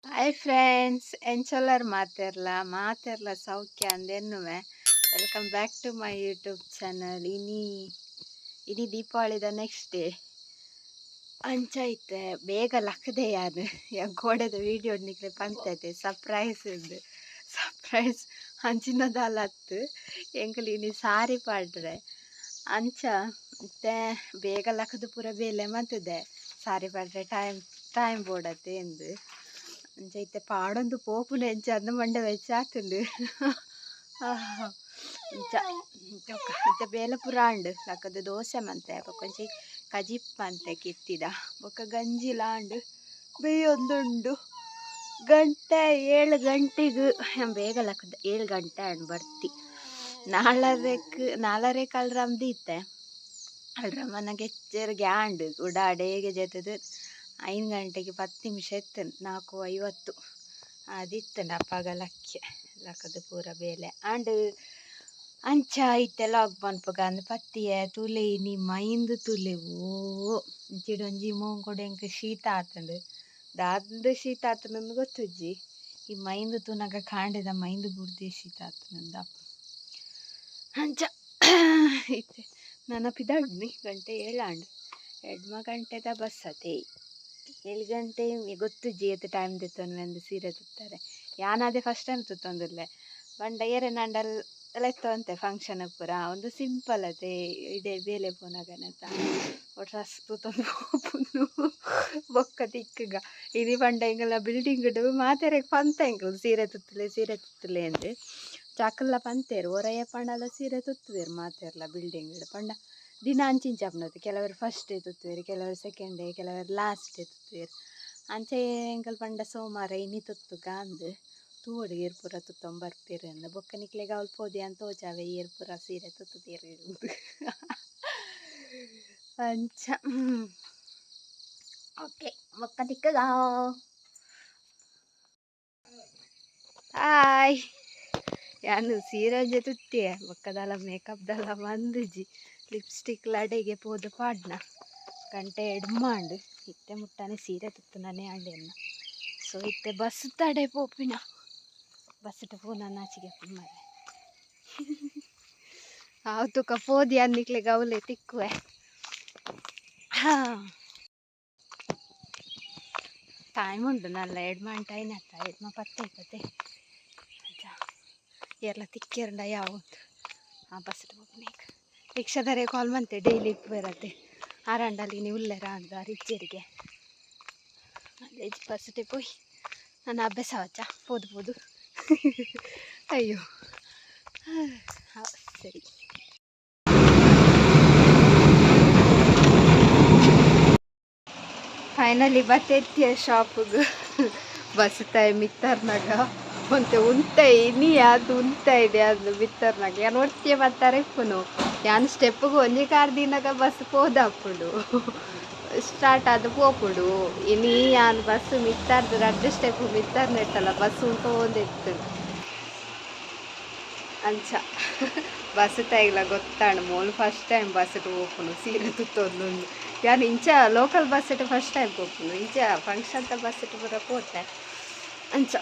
Hi friends, ಎಂಚೊಲ್ಲರ್ ಮಾತೆರ್ಲ ಸೌಖ್ಯ ಅಂದೆನ್ನುವೆ. Welcome back to my YouTube channel. ಇನಿ ದೀಪಾವಳಿದ ನೆಕ್ಸ್ಟ್ ಡೇ ಅಂಚೈತೆ ಬೇಗ ಲಕ್ಕದೆ ಯಾರು ಗೋಡೆದ ವಿಡಿಯೋ ನಿಕ್ಲೆ ಪಂತೈತೆ ಸರ್ಪ್ರೈಸ್ ಅಂಚಿನದಲ್ಲತ್ತು ಎಂಕಲ್ ಇನಿ ಸಾರಿ ಪಾಡ್ರೆ ಅಂಚ ಮತ್ತೆ ಬೇಗ ಲಕ್ಕದು ಪೂರ ಬೇಲೆ ಮಂತದೆ ಸಾರಿ ಪಾಡ್ರೆ ಟೈಮ್ ಬೋಡತ್ತೆ ಎಂದು ಅಂಚೈತೆ ಪಾಡೊಂದು ಪೋಪುನ ಎಂಚ ಅಂದ ಮಂಡೆ ವೆಚ್ಚಾತುಂಡು ಅಂಚ ಬೇಲೆ ಪೂರ ಅಂಡು ಲಕ್ಕದ ದೋಸೆ ಮಂತೆ ಬೊಕೊಂಚಿ ಕಜಿಪ್ ಮಂತೆ ಕಿತ್ತಿದ ಬೊಕ್ಕ ಗಂಜಿ ಲಾಂಡು ಬೇಯೊಂದುಂಡು ಗಂಟೆ 7 ಗಂಟೆಗೆ ಬೇಗ ಲಕ್ಕದ 7 ಗಂಟೆ ಅಂಡ್ ಬರ್ತಿ ನಾಲರೇಕ್ ಅಲ್ರಾಮ್ ದೀತೆ ಅಲ್ರಾಮ್ ನನಗೆ ಎಚ್ಚರಿಗೆ ಆಂಡು ಉಡಾಡೇಗೆ ಜೆತದು 5 ಗಂಟೆಗೆ 10 ನಿಮಿಷ ಎತ್ತನು 4:50 ಅದಿತ್ತಂಡು ಅಪ್ಪಾಗ ಲಕ್ಕದ ಪೂರ ಬೇಲೆ ಆಂಡ್ ಅಂಚ ಐತೆ ಲಾಗ್ ಪನ್ಪಗ ಅಂದ್ ಪತ್ತಿಯೆ ತುಲೆ ಇನಿ ಮೈಂದು ತುಲೆ ಇಂಚಿಡೊಂಜಿ ಮೋಂಕೊಡು ಎಂಕ್ ಶೀತ ಆತಂಡು ದಾದ ಶೀತ ಆತನಂದು ಗೊತ್ತುಜ್ಜಿ ಈ ಮೈಂದು ತುನಗ ಕಾಂಡೆದ ಮೈಂದು ಬುರ್ದಿ ಶೀತ ಆತನಂದ ಅಂಚ ಐತೆ ನನಪಿದಾಡ್ನಿ ಗಂಟೆ 7 ಆಂಡು 2 ಗಂಟೆದ ಬಸ್ ಅದೇ 7 ಗಂಟೆ ಗೊತ್ತುಜ್ಜಿ ಎತ್ತು ಟೈಮ್ ತೆತ್ತೊಂದು ಸೀರೆ ತುತ್ತಾರೆ ಯಾನದೇ ಫಸ್ಟ್ ಟೈಮ್ ತುತ್ತೊಂದುಲ್ಲೆ ಬಂಡ ನಂಡಲ್ ಎತ್ತವಂತೆ ಫಂಕ್ಷನ್ ಪೂರ ಒಂದು ಸಿಂಪಲ್ ಅದೇ ಇದೇ ಬೇಲೆ ಪೋನಾಗನಂತ ಡ್ರೆಸ್ ತೂತೊಂದು ಹೋಪುನು ಬೊಕ್ಕ ತಿಕ್ಕಗ ಇನಿ ಬಂಡ ಎಂಗಲ ಬಿಲ್ಡಿಂಗ್ ಮಾತೆರೆಗ್ ಪಂತ ಎಂಕಲ್ ಸೀರೆ ತುತ್ತಲೆ ಎಂದು ಚಾಕಲ್ಲ ಪಂತೇರು ಒರಯ್ಯ ಪಂಡಲ ಸೀರೆ ತುತ್ತುವೆರು ಮಾತೆರ್ಲ ಬಿಲ್ಡಿಂಗ್ ಪಂಡ ದಿನ ಅಂಚಿಂಚ ಅಪ್ನದು ಕೆಲವರು ಫಸ್ಟ್ ಡೇ ತುತ್ತುವೆರು ಕೆಲವರು ಸೆಕೆಂಡ್ ಡೇ ಕೆಲವರು ಲಾಸ್ಟ್ ಡೇ ತುತ್ತುವೆರು ಅಂಚೆ ಎಂಕಲ್ ಪಂಡ ಸೋಮವಾರ ಇನಿ ತುತ್ತುಗ ಅಂದು ತೂವಡು ಏರ್ ಪೂರ ತುತ್ತೊಂಬರ್ಪೇರು ಅಂದ ಬೊಕ್ಕ ನಿಕ್ಲೆಗ ಅವ್ಲು ಪೋದಿ ಅಂತ ತೋಜಾವೆ ಏರ್ ಪೂರ ಸೀರೆ ತುತ್ತುದೇರು ಇರುವುದು ಅಂಚ ಓಕೆ ಬೊಕ್ಕ ತಿಕ್ಕಗ ಹಾಯ್ ಯಾನು ಸೀರೆ ತುತ್ತಿಯ ಬೊಕ್ಕದಲ್ಲ ಮೇಕಪ್ದಲ್ಲ ಮಂದುಜಿ ಲಿಪ್ಸ್ಟಿಕ್ ಲಡೆಗೆ ಪೋದು ಪಾಡ್ನ ಗಂಟೆ 2 ಮಾಂಡು ಇತ್ತೆ ಮುಟ್ಟನೆ ಸೀರೆ ತುತ್ತುನನೆ ಆಂಡೆನ್ನ ಸೊ ಇತ್ತೆ ಬಸ್ ತಡೆ ಪೋಪಿನ ಬಸ್ಸಿಟ್ಟು ಪೂನ ನಾಚಿಗೆ ಮಾರೆ ಆವತ್ತುಕ ಪೋದಿ ಅನ್ನಿಕ್ಲೆ ಗೌಲೆ ತಿಕ್ಕುವೆ ಟೈಮ್ ಉಂಟು ನಲ್ಲ 2 ಗಂಟೆ ಐನತ್ತ 2:10 ಎಲ್ಲ ತಿಕ್ಕಿರಂಡ ಯಾವುದು ಬಸ್ಸಿಟ್ಟು ಹೋಗ್ಬೇಕು ರಿಕ್ಷಾದರೆ ಕಾಲ್ ಮಂತೆ ಡೈಲಿ ಬರತ್ತೆ ಆರಂಡಲ್ಲಿ ನೀವು ಉಲ್ಲೆರ ಅಂದ ರಿಚ್ಚರಿಗೆ ಅಲ್ಲೇ ಬಸ್ಸಿಟ್ಟು ಪೋಯ್ ನನ್ನ ಅಭ್ಯಾಸ ವಚ್ಚ ಪೋದು ಅಯ್ಯೋ ಸರಿ ಫೈನಲಿ ಬತ್ತೆತ್ತಿಯ ಶಾಪಿಗೆ ಬಸ್ ತಾಯಿ ಮಿತ್ತರ್ನಾಗ ಒಂತೆ ಇನಿ ಅದು ಇದೆ ಅದು ಮಿತ್ತರ್ನಾಗ ಯಾನು ಒಟ್ಟಿಗೆ ಬರ್ತಾರೆ ಇಪ್ಪುನು ಯಾನು ಸ್ಟೆಪ್ಪಿಗೆ ಒಂಜಿ ಕಾರ್ ದಿನಾಗ ಬಸ್ ಪೋದಪ್ಪುಡು ಸ್ಟಾರ್ಟ್ ಆದ ಪೋಪುಡು ಇನಿ ಯಾನು ಬಸ್ ಮಿತ್ತಾರ್ದು 2 ಸ್ಟೆಪ್ ಮಿತ್ತರ್ನ ಇಟ್ಟಲ್ಲ ಬಸ್ ಉಂಟೋಂದಿತ್ತು ಅಂಚ ಬಸ್ ತಾಯಿಗ್ಲ ಗೊತ್ತಾಂಡು ಮೋಲು ಫಸ್ಟ್ ಟೈಮ್ ಬಸ್ಸಿಟ್ಟು ಹೋಗ್ಪುನು ಸೀರೆ ತುತ್ತೊಂದು ಯಾನು ಇಂಚ ಲೋಕಲ್ ಬಸ್ಸಿಟ್ಟು ಫಸ್ಟ್ ಟೈಮ್ ಹೋಗ್ಪುನು ಇಂಚ ಫಂಕ್ಷನ್ದ ಬಸ್ಸಿಟ್ಟು ಪೂರ ಪೋತೆ ಅಂಚ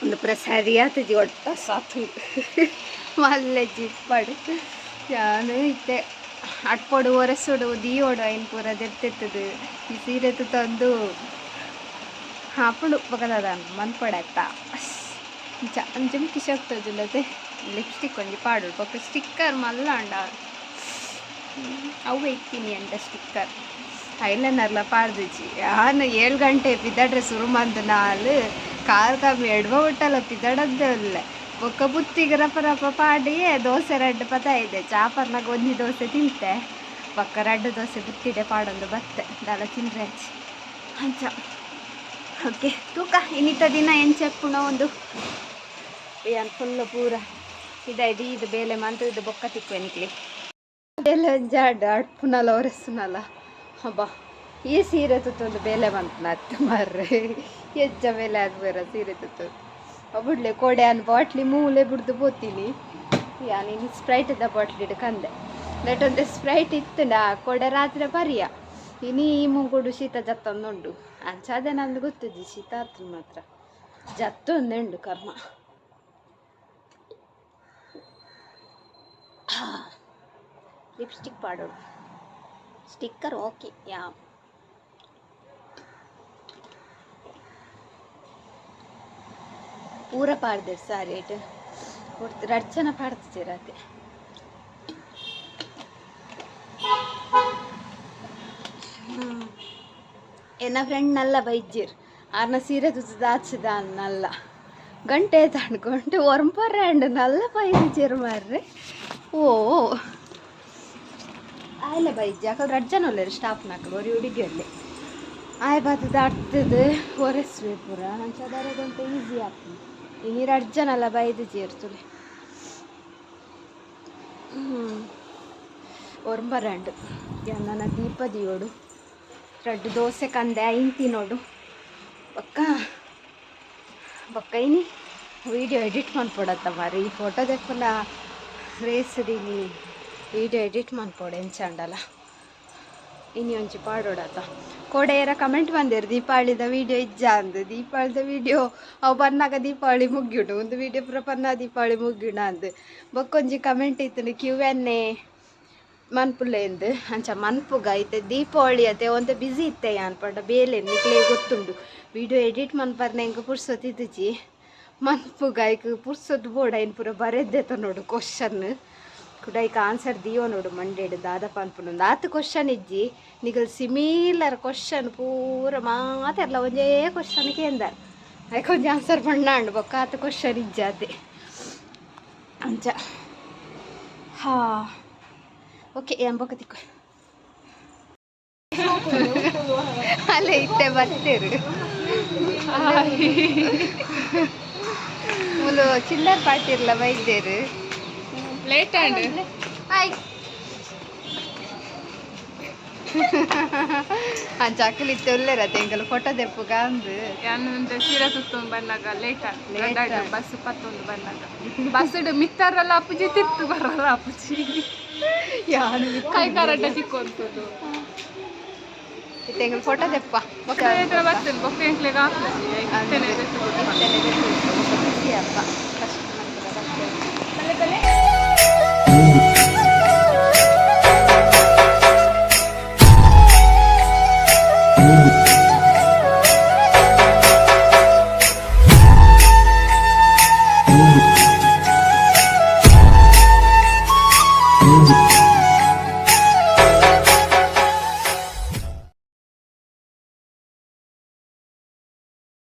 ಒಂದು ಪೂರ ಸರಿ ಆತಜಿ ಒಟ್ಟ ಸಾತು ಮಲ್ಲೆ ಜಿಪ್ಪಡು ಯಾನು ಇತ್ತೆ ಅಟ್ಪೊಡು ಒರೆಸೋಡು ದೀಯೋಡು ಐನ್ ಪೂರ ದೆರ್ತೆತ್ತದು ಈ ಸೀರೆ ತಂದು ಹಾಪುಡು ಬಗದ ಮನ್ಪಡಾಯ್ತ ಇಂಚ ಅಂಚನೆ ಕಿಶ್ ಆಗ್ತದಿಲ್ಲದೆ ಲಿಪ್ಸ್ಟಿಕ್ ಒಂಜಿ ಪಾಡು ಬೊಕ್ಕ ಸ್ಟಿಕ್ಕರ್ ಮಲ್ಲ ಅಂಡ ಅವು ಇಕ್ತೀನಿ ಅಂಡ ಸ್ಟಿಕ್ಕರ್ ಐಲೈನರ್ಲ ಪಾಡ್ದಿಜಿ ಯಾನು 7 ಗಂಟೆ ಪಿದಾಡ್ರೆ ಶುರು ಮಂದು ನಾಲ್ ಕಾರ್ ಕಮ್ಮಿ ಎಡ್ವ ಬಿಟ್ಟಲ್ಲ ಪಿದಾಡದ್ದೇ ಬೊಕ್ಕ ಬುತ್ತಿಗೆ ರಪ ಪಾಡಿಯೇ ದೋಸೆ 2 ಪದ ಇದೆ ಚಾಪರ್ನಾಗ ಒಂಜಿ ದೋಸೆ ತಿಂತೆ ಬೊಕ್ಕ 2 ದೋಸೆ ಬುತ್ತಿಡೆ ಪಾಡೊಂದು ಬತ್ತೆ ದಾಲ ತಿಂದ್ರೆ ಹಚ್ಚಿ ಅಂಚ ಓಕೆ ತೂಕ ಇನ್ನಿತ ದಿನ ಎಂಚೆಪ್ಪುಣ ಒಂದು ಏನು ಫುಲ್ ಪೂರ ಇದು ಬೇಲೆ ಮಂತು ಇದು ಬೊಕ್ಕ ತಿಕ್ಕುವೆ ನಿಕ್ಲಿ ಬೇಲೆ ಜಾಡ್ ಅಡ್ಪುನಲ್ಲ ಒರೆಸುನಲ್ಲ ಹಬ್ಬ ಈ ಸೀರೆ ತುತ್ತೊಂದು ಬೇಲೆ ಮಂತನ ಅತ್ತೆ ಮಾರ್ರೆ ಹೆಚ್ಚ ಬೇಲೆ ಆಗ್ಬೇರ ಸೀರೆ ತುತ್ತು ಬಿಡ್ಲೆ ಕೊಡೆ ಅನ್ ಬಾಟ್ಲಿ ಮೂಲೆ ಬಿಡ್ದು ಬೋತೀನಿ ಯಾನು ಸ್ಪ್ರೈಟ್ದ ಬಾಟ್ಲಿ ಇಟ್ಟು ಕಂದೆ ಲೆಟೊಂದು ಸ್ಪ್ರೈಟ್ ಇತ್ತುಂಡ ಕೊಡೆ ರಾತ್ರಿ ಪರಿಯ ಇನಿ ಈ ಮುಂಗುಡು ಶೀತ ಜತ್ತೊಂದುಂಡು ಅಂಚಾದೆ ನಂದು ಗೊತ್ತಿದ್ದಿ ಶೀತಾತ್ರ ಮಾತ್ರ ಜತ್ತೊಂದುಂಡು ಕರ್ಮ. ಲಿಪ್ಸ್ಟಿಕ್ ಪಾಡೋಡು ಸ್ಟಿಕ್ಕರ್ ಓಕೆ ಯಾ ಪೂರ ಪಾಡ್ದೆ ಸಾರೇಟ್ ಕೊಡ್ತೀರ ಅರ್ಚನ ಪಾಡ್ತಿರತ್ತೆ. ಎನ್ನ ಫ್ರೆಂಡ್ ನಲ್ಲ ಬೈಜ್ಜಿರ್ ಆರ್ನ ಸೀರೆ ದಾಚದ ನಲ್ಲ ಗಂಟೆ ತಣ್ಕೊಂಡು ಒರಂಪರ್ಯಾಂಡು ನಲ್ಲ ಬೈಜ್ಜಿರ್ ಮಾರ್ರೆ. ಓ ಆಯ್ಲೆ ಬೈಜ್ಜಿ ಯಾಕಂದ್ರೆ ಅರ್ಜನ ಒಳ್ಳೆರು ಸ್ಟಾಫ್ ನಾಕಲು ಒರಿ ಹುಡುಗಿಯಲ್ಲಿ ಆಯ್ ಬಾತು ದಾಟ್ತದೆ ಒರೆಸ್ವೆ ಪೂರ ಅಂಚದಾರದಂತ ಈಸಿ ಆಗ್ತದೆ. ಈ ನೀರು ಅರ್ಜನಲ್ಲ ಬೈದು ಚೇರ್ತದೆ. ಒರಂಬರ್ಯಾಂಡು ನನ್ನ ದೀಪ ದಿಯೋಡು 2 ದೋಸೆ ಕಂದೆ ಐಂತಿ ನೋಡು ಬೊಕ್ಕ ಇನಿ ವೀಡಿಯೋ ಎಡಿಟ್ ಮಾಡ್ಕೊಡತ್ತ ಮಾರಿ ಈ ಫೋಟೋ ದೆಪ್ಪನ ರೇಸರಿನಿ ವೀಡಿಯೋ ಎಡಿಟ್ ಮಾಡ್ಕೊಡು ಎಂಚಂಡಲ್ಲ ಇನಿ ಒಂಚಿ ಪಾಡೋಡತ್ತ ಕೋಡೆಯರ ಕಮೆಂಟ್ ಬಂದಿರು ದೀಪಾವಳಿದ ವೀಡಿಯೋ ಇಜ್ಜ ಅಂದು. ದೀಪಾವಳಿದ ವೀಡಿಯೋ ಅವು ಬಂದಾಗ ದೀಪಾವಳಿ ಮುಗ್ಗಿಡು ಒಂದು ವೀಡಿಯೋ ಪೂರ ಪನ್ನ ದೀಪಾವಳಿ ಮುಗ್ಗಿಡ ಅಂದು ಬೊಕ್ಕೊಂಜಿ ಕಮೆಂಟ್ ಇತ್ತು ಕ್ಯೂಎನ್ಎ ಮನ್ಪುಲೆ ಎಂದು ಅಂಚ ಮನ್ಪುಗ ಐತೆ ದೀಪಾವಳಿ ಅತ್ತೆ ಒಂದು ಬಿಸಿ ಇತ್ತೆ ಅನ್ಪಂಡ ಬೇಲೆ ನಿಕ್ಲೆ ಗೊತ್ತುಂಡು ವಿಡಿಯೋ ಎಡಿಟ್ ಮನ್ಪರ್ನ ಹೆಂಗೆ ಪುರ್ಸೊತ್ತು ಇದ್ದುಜಿ ಮನ್ಪುಗ ಐಕ್ ಪುರ್ಸೊತ್ತು ಬೋರ್ಡ್ ಐನ್ ಪೂರ ಬರೆದ್ದೆತ ನೋಡು ಕ್ವಶನ್ ಕೂಡ ಐಕ್ ಆನ್ಸರ್ ದಿಯೋ ನೋಡು ಮಂಡೇಡು ದಾದಪ್ಪ ಅನ್ಪುಂಡು 10 ಕ್ವಶನ್ ಇಜ್ಜಿ ನಿಗಲ್ ಸಿಮಿಲರ್ ಕ್ವಶನ್ ಪೂರ ಮಾತೆಲ್ಲ ಒಂದೇ ಕ್ವಶನ್ ಕೇಂದರ್ ಐಕ್ ಒಂಜಿ ಆನ್ಸರ್ ಪಣ್ಣಾಂಡು ಬೊಕ್ಕ 10 ಕ್ವಶನ್ ಇಜ್ಜಾತೆ ಅಂಚ ಹಾ ಓಕೆ ಎಂಬಕ ತಿಕ್ಕು ಅಲ್ಲೇ ಇಟ್ಟೆ ಬರ್ತೀರು ಮುಲು ಚಿಲ್ಲರ್ ಪಾಟಿರ್ಲ ಬೈದೇರು ಲೇಟ್ ಆಯ್ತು ಅಂಚ ಅಕ್ಕಲಿ ಇತ್ತೆ ಒಳ್ಳೆರತ್ತೆ ಎಂಕಲ್ ಫೋಟೋ ದೆಪ್ಪುಗ ಅಂದು ಯಾನು ಸೀರೆ ಸುತ್ತೊಂದು ಬಂದಾಗ ಲೇಟ್ ಬಸ್ 11 ಬಂದಾಗ ಬಸ್ ಮಿತ್ತರಲ್ಲ ಅಪ್ಪುಜಿ ತಿತ್ತು ಬರಲ್ಲ ಅಪ್ಪುಜಿ ಯಾನು ಕೈ ಕರೆಕ್ಟ್ ತಿಕ್ಕೊಂತದ್ದು ಇತ್ತೆ ಎಂಕಲ್ ಫೋಟೋ ದೆಪ್ಪ ಬರ್ತೇನೆ ಬೊಕ್ಕ ಎಂಕ್ಲೆಗ ಹಾಕ್ತೇನೆ ಅಪ್ಪ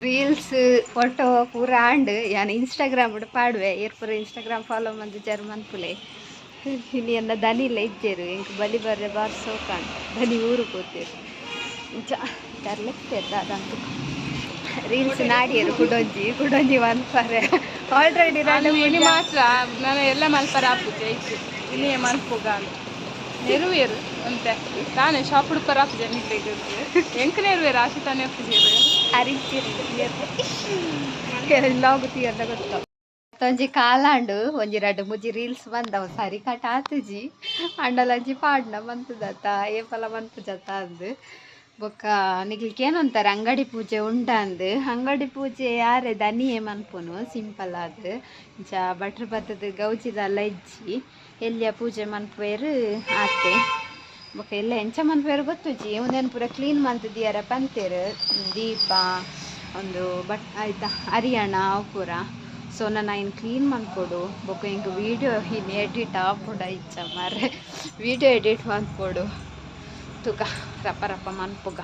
ರೀಲ್ಸ್ ಫೋಟೋ ಪೂರ ಆಂಡ್ ಯಾನು ಇನ್ಸ್ಟಾಗ್ರಾಮ್ ಪಾಡುವೆ ಏರ್ಪುರ ಇನ್ಸ್ಟಾಗ್ರಾಮ್ ಫಾಲೋ ಮಂದು ಜರ್ಮನ್ ಪುಲೆ ಇನ್ನು ಎನ್ನ ದನಿಲ್ಲ ಇದ್ದೇರು ಇಂಕ ಬಲಿ ಬರ್ರೆ ಬಾರ್ ಸೋಕಾಂಡ್ ದನಿ ಊರು ಕೂತೇರು ತರ್ಲೆತ್ತೇರು ಅದಂತೂ ರೀಲ್ಸ್ ನಾಡಿಯರು ಕುಡೊಂಜಿ ಮಲ್ಪರೆ ಆಲ್ರೆಡಿ ಇನಿ ಮಾತ್ರ ನಾನು ಎಲ್ಲ ಮಲ್ಪರೆ ಆಪುಜೆ ಇತ್ತು ಇನ್ನೇ ಮಲ್ಪುಗ ನೆರುವೇರು ಅಂತೆ ತಾನೇ ಶಾಪ್ ಹುಡುಕರ ಆಪುಜೆ ನಿಟ್ಟಿಗೆ ಎಂಕ ನೆರುವೇರು ಆಶಿತಾನೆ ಆಪುಜೇರು ಅರಿಲಾಗುತ್ತೀಯಲ್ಲ ಗೊತ್ತ ಒಂಜಿ ಕಾಲಾಂಡು ಒಂಜಿ 2-3 ರೀಲ್ಸ್ ಬಂದವ ಸರಿ ಕಟ್ ಆತುಜಿ ಅಂಡಲಂಜಿ ಪಾಡ್ನ ಮಂತುದತ್ತ ಏಪಲ ಮನ್ಪುಜತ್ತ ಅಂದು ಬೊಕ್ಕ ನಿಗ್ಲಿಕ್ಕೇನಂತಾರೆ ಅಂಗಡಿ ಪೂಜೆ ಉಂಡಂದು ಅಂಗಡಿ ಪೂಜೆ ಯಾರೇ ದನಿಯೇ ಮನ್ಪುನು ಸಿಂಪಲ್ ಆದ್ ಇಂಚ ಭಟ್ರ ಬತ್ತದ ಗೌಜಿದಲ್ಲ ಇಜ್ಜಿ ಎಲ್ಲಿಯ ಪೂಜೆ ಮನ್ಪುವೇರು ಆತೆ ಬೊಕ್ಕ ಎಲ್ಲ ಎಂಚ ಮನ್ಪುವೇರು ಗೊತ್ತುಜಿ ಒಂದೇನು ಪೂರ ಕ್ಲೀನ್ ಮಂತದಿಯಾರ ಪಂತೇರು ದೀಪ ಒಂದು ಆಯ್ತಾ ಹರಿಯಾಣ ಅವು ಪೂರ ಸೊ ನಾನು ಇನ್ನು ಕ್ಲೀನ್ ಮಾಡ್ಕೊಡು ಬೊಕ್ಕ ಹಿಂಗೆ ವೀಡಿಯೋ ಇನ್ನು ಎಡಿಟ್ ಆಪುಡ ಇಚ್ಛ ಮಾರ್ರೆ ವೀಡಿಯೋ ಎಡಿಟ್ ಮಾಡ್ಕೊಡು ತುಕ ರಪ್ಪ ಮನ್ಪುಗ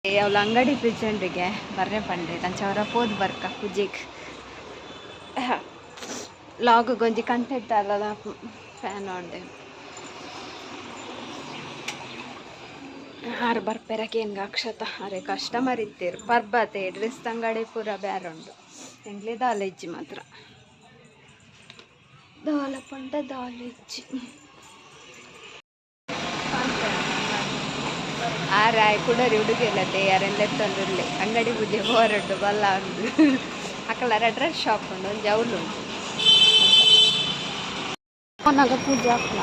ಅವಳ ಅಂಗಡಿ ಪ್ರೆಸೆಂಟ್ಗೆ ಬರ್ರೆ ಪಂಡ್ರೆ ತಂಚವರ ಪೋದ್ ಬರ್ಕ ಪೂಜೆಗೆ ಲಾಗ್ ಗೊಂಜಿ ಕಂಟೆಂಟ್ ಅಲ್ಲ ಫ್ಯಾನ್ ಆಂಡೆ ಆರು ಬರ್ಪೆರಕ್ಕೆ ಹೆಂಗೆ ಅಕ್ಷತ ಅರೆ ಕಸ್ಟಮರ್ ಇತ್ತೇರು ಪರ್ಬತೆ ಡ್ರೆಸ್ ಅಂಗಡಿ ಪೂರ ಬ್ಯಾರುಂಡು ಹೆಂಗ್ಲೆ ದಾಲೆಜ್ಜಿ ಮಾತ್ರ ದಾಲಪಂಡ ದಾಲೆಜ್ಜಿ ಆರಾಯ್ ಕುಡರಿ ಹುಡುಗಿಲ್ಲತ್ತೆ ಯಾರೆಲ್ಲ ಎತ್ತಂದಿರಲಿ ಅಂಗಡಿ ಪೂಜೆ ಹೊರಡು ಬಲ್ಲ ಅಂದು ಅಕ್ಕಲಾರ ಡ್ರೆಸ್ ಶಾಪ್ ಉಂಡು ಒಂದು ಜೌಲು ಉಂಟು ಅವನಾಗ ಪೂಜೆ ಹಾಕ್ಲ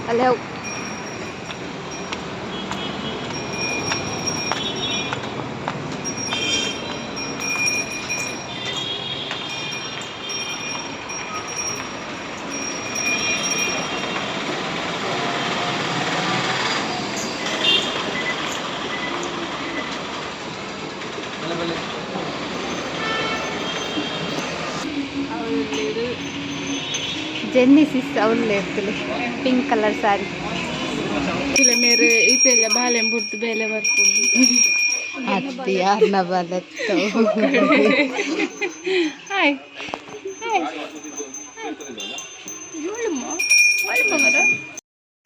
ಅಲ್ಲೇ ಜೆನ್ನಿಸಿಸ್ ಅವಲ್ಲೇ ಇರ್ತದೆ ಪಿಂಕ್ ಕಲರ್ ಸಾರಿ ಮೇರೆ ಈತೆಲ್ಲ ಬಾಳೆಂ ಬುಡ್ತು ಬೇಲೆ ಬರ್ಪುಂಡು ಅತ್ತಿ ಯಾರನ್ನ ಬಲತ್ತು ಹಾಯ್ ಹಾಯ್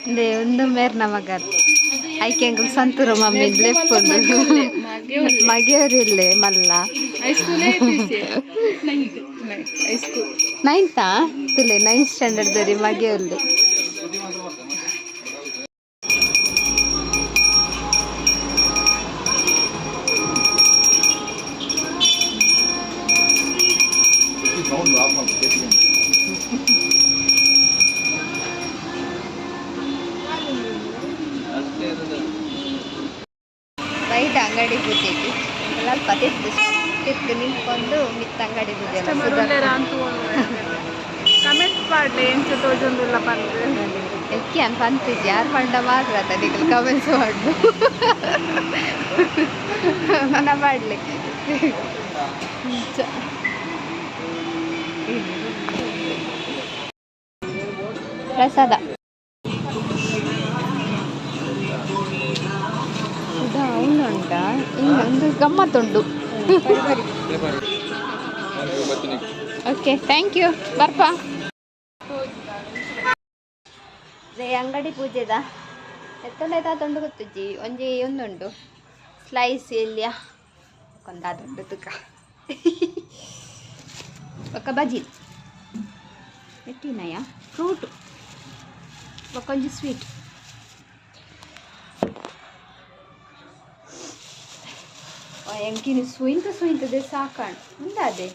ದೇ ಒಂದು ಮೇರ್ ನಮಗರ್ ಐಕೆ ಸಂತೂರು ಮಮ್ಮಿ ಲೆಪ್ಪುಂಡು ಮಗೆಯವರಿಲ್ಲೇ ಮಲ್ಲ ನೈನ್ತಾ ತಿಳಿ 9th ಸ್ಟ್ಯಾಂಡರ್ಡ್ ದರಿ ಮಗೆಯಲ್ಲಿ ಬೈಟ್ ಅಂಗಡಿ ಪೂಜೆಗೆ ಸ್ವಲ್ಪ ತಿತ್ತು ನಿಂತ್ಕೊಂಡು ಮಿತ್ತ ಅಂಗಡಿ ಪೂಜೆ ಕಮೆಂಟ್ ಮಾಡಿ ಎಂಚು ತೋಜೊಂದುಲ್ಲ ಬಂದು ಎಕ್ಕಿ ಅನ್ ಪಂತಿಜಿ ಯಾರು ಪಂಡ ಮಾತ್ರ ಅದಕ್ಕೆ ಕಮೆಂಟ್ಸ್ ಮಾಡು ನನ್ನ ಮಾಡಲಿಕ್ಕೆ ಪ್ರಸಾದ ಉಂಟ ಇನ್ನೊಂದು ಗಮ್ಮತ್ತುಂಟು ಓಕೆ ಥ್ಯಾಂಕ್ ಯು ಬರ್ಪಾ ಅಂಗಡಿ ಪೂಜೆದ ಎತ್ತೊಂಡಾಯ್ತಾ ತೊಂಡು ಗೊತ್ತುಜ್ಜಿ ಒಂಜಿ ಒಂದುಂಡು ಸ್ಲೈಸ್ ಎಲ್ಲಿಯ ಕೊಂದಾದುಂಡು ತುಕ ಒಕ್ಕ ಬಜಿ ಎಟ್ಟಿನಯ ಫ್ರೂಟು ಒಕ್ಕೊಂಜಿ ಸ್ವೀಟ್ ಎಂಕಿನಿ ಸುಯಿಂತದೆ ಸಾಕಾಣ್ ಉಂಡಾದೆ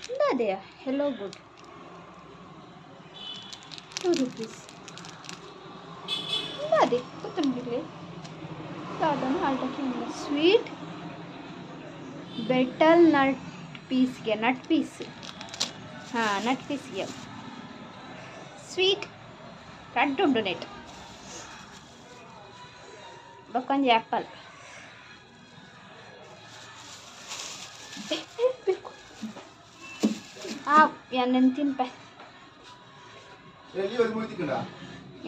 ಉಂಡಾದೆಯ ಹೆಲೋ ಗುಡ್ 2 rupees ಉಂಡಾದೆ ಕೊತ್ತಂಬರಿ ಅದನ್ನು ಆಲ್ಟಕ್ಕೆ ಸ್ವೀಟ್ ಬೆಟಲ್ ನಟ್ ಪೀಸ್ಗೆ ನಟ್ ಪೀಸ್ ಹಾಂ ನಟ್ ಪೀಸ್ಗೆ ಸ್ವೀಟ್ ರಡ್ಡು ಉಂಡು ನೆಟ್ ಬಕ್ಕೊಂಜಿ ಆ್ಯಪಲ್ ಎಣ್ಣೆನ್ ತಿನ್ಪ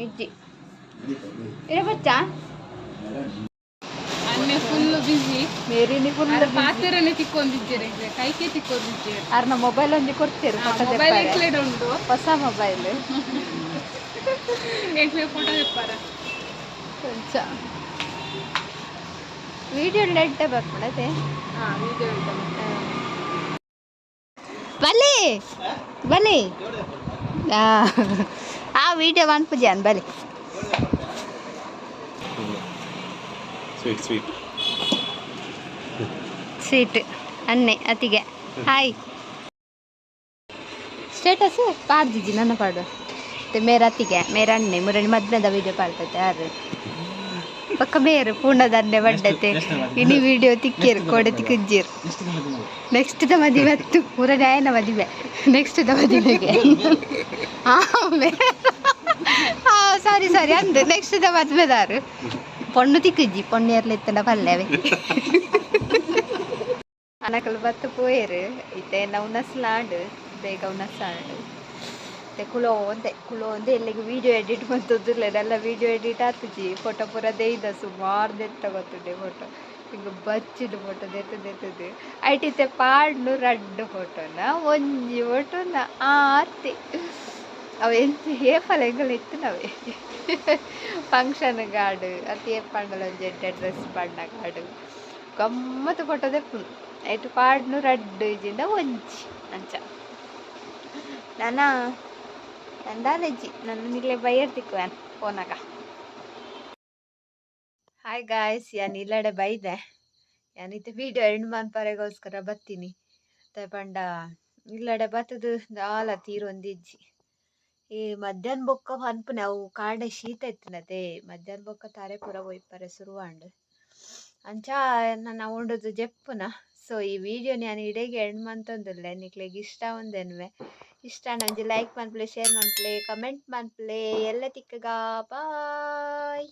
ಇಜ್ಜಿ ಇರಬಚ್ಚಾ ಅನ್ನೆ ಫುಲ್ ಬಿಸಿ ಮೇರಿನಿ ಫುಲ್ ಪಾತ್ರೆನೇ ತಿಕ್ಕೊಂಡಿದ್ದೀರಿ ಕೈಗೆ ತಿಕ್ಕೊಂಡಿದ್ದೀರಿ ಅರ್ನ ಮೊಬೈಲ್ ಒಂಜಿ ಕೊಡ್ತೀರಿ ಮೊಬೈಲ್ ಎಕ್ಲೇಡ್ ಉಂಟು ಹೊಸ ಮೊಬೈಲ್ ಎಕ್ಲೆ ಫೋಟೋ ತೆಪ್ಪಾರ ಕೊಂಚ ವಿಡಿಯೋ ಲೆಟ್ಟೆ ಬರ್ಕೊಡದೆ ಹಾಂ ವಿಡಿಯೋ ಬಲಿ ಬಲಿ ಆ ವಿಡಿಯೋ ಅನ್ಪುಜಾನ್ ಬಲಿ ಸ್ವೀಟ್ ಅನ್ನೆ ಅತಿಗೆ ಹಾಯ್ ಸ್ಟೇಟಸ್ ಪಾಡ್ದಿಜ್ಜಿ ನನ್ನ ಪಾಡು ಮೇರ ಅತ್ತಿಗೆ ಮೇರ ಅನ್ನೆ ಮುರಣಿ ಮದ್ಮೆದ ವಿಡಿಯೋ ಪಾಡ್ತೈತೆ ಯಾರು ಪಕ್ಕ ಬೇರು ಪೂರ್ಣದನ್ನೆ ಬಡ್ಡತೆ ಇನಿ ವಿಡಿಯೋ ತಿಕ್ಕೇರು ಕೋಡೆ ತಿಕ್ಕಿಜ್ಜೀರು ನೆಕ್ಸ್ಟ್ ದ ಮದುವೆ ಹತ್ತು ಮುರಣಿ ಆಯನ ಮದುವೆ ನೆಕ್ಸ್ಟ್ ದ ಮದುವೆಗೆ ಸಾರಿ ಅಂದು ನೆಕ್ಸ್ಟ್ ದ ಮದುವೆದಾರು ಪೊಣ್ಣು ತಿಕ್ಕಿಜ್ಜಿ ಪೊಣ್ಣೆರ್ಲಿ ಇತ್ತನ ಪಲ್ಯವೇ ಅನಕಲ್ ಬತ್ತು ಪೋಯರು ಇತ್ತೆ ನವ್ನಸ್ಲಾಡು ಬೇಗ ಉನಸ್ಲಾಡು ಕುಲೋ ಒಂದೆ ಇಲ್ಲಿಗೆ ವಿಡಿಯೋ ಎಡಿಟ್ ಬಂತದ್ದಿಲ್ಲ ಎಲ್ಲ ವಿಡಿಯೋ ಎಡಿಟ್ ಆಗ್ತಿಜಿ ಫೋಟೋ ಪೂರ ದೇಯ್ದ ಸುಮಾರು ದೆತ್ತ ಗೊತ್ತುಂಡೆ ಫೋಟೋ ಹಿಂಗೆ ಬಚ್ಚಿಡು ಫೋಟೋ ದೆತ್ತದು ಐಟಿತ್ತೆ ಪಾಡ್ನು ರಡ್ಡು ಫೋಟೋನ ಒಂಜಿ ಫೋಟೋನ ಆರ್ತಿ ಅವು ಎಂತ ಹೇಫಲ ಹೆಂಗಲ್ಲ ಇತ್ತು ನಾವೇ ಫಂಕ್ಷನ್ ಗಾಡು ಅತಿ ಏಪಂಡಲ ಒಂಜಿ ಎಡ್ಡೆ ಡ್ರೆಸ್ ಪಂಡ ಗಾಡು ಗಮ್ಮತ್ತು ಫೋಟೋ ದೆಪ್ಪುನು ಐಟು ಪಾಡ್ನು ರಡ್ಡು ಇಜಿಂದ ಒಂಜಿ ಅಂಚ ನಾನಾ ಎಂದಾದಜ್ಜಿ ನನ್ನ ನಿಗ್ಲೆ ಬೈಯರ್ ತಿಕ್ಕುವನ್ ಫೋನಾಗ ಹಾಯ್ ಗಾಯ್ಸ್ ಯಾನ್ ಇಲ್ಲಡೆ ಬೈದೆ ಯಾನಿತ್ತು ವಿಡಿಯೋ ಎಂಡ್ ಮನ್ಪರೆಗೋಸ್ಕರ ಬತ್ತೀನಿ ಪಂಡ ಇಲ್ಲಡೆ ಬತ್ತದು ದಾಲ ತೀರೊಂದಿಜ್ಜಿ ಈ ಮಧ್ಯಾಹ್ನ ಬೊಕ್ಕ ಅನ್ಪುನೆ ಅವು ಕಾಡೆ ಶೀತ ಇತ್ತಿನತೆ ಮಧ್ಯಾಹ್ನ ಬೊಕ್ಕ ತಾರೆ ಪೂರ ಒಯ್ಪರೆ ಸುರುವಾಂಡ್ ಅಂಚ ನನ್ನ ಉಂಡದು ಜೆಪ್ಪುನ ಸೊ ಈ ವಿಡಿಯೋ ನಾನು ಇಡೆಗೆ ಎಂಡ್ ಮಂತೊಂದುಲ್ಲೆ ನಿಕ್ಲೆಗ್ ಇಷ್ಟ ಒಂದೆನ್ವೆ ಇಷ್ಟ ನಂಜಿ ಲೈಕ್ ಮನ್ಪ್ಲೆ ಶೇರ್ ಮನ್ಪ್ಲೆ ಕಮೆಂಟ್ ಮನ್ಪ್ಲೆ ಎಲ್ಲ ತಿಕ್ಕಗ ಬಾಯ್.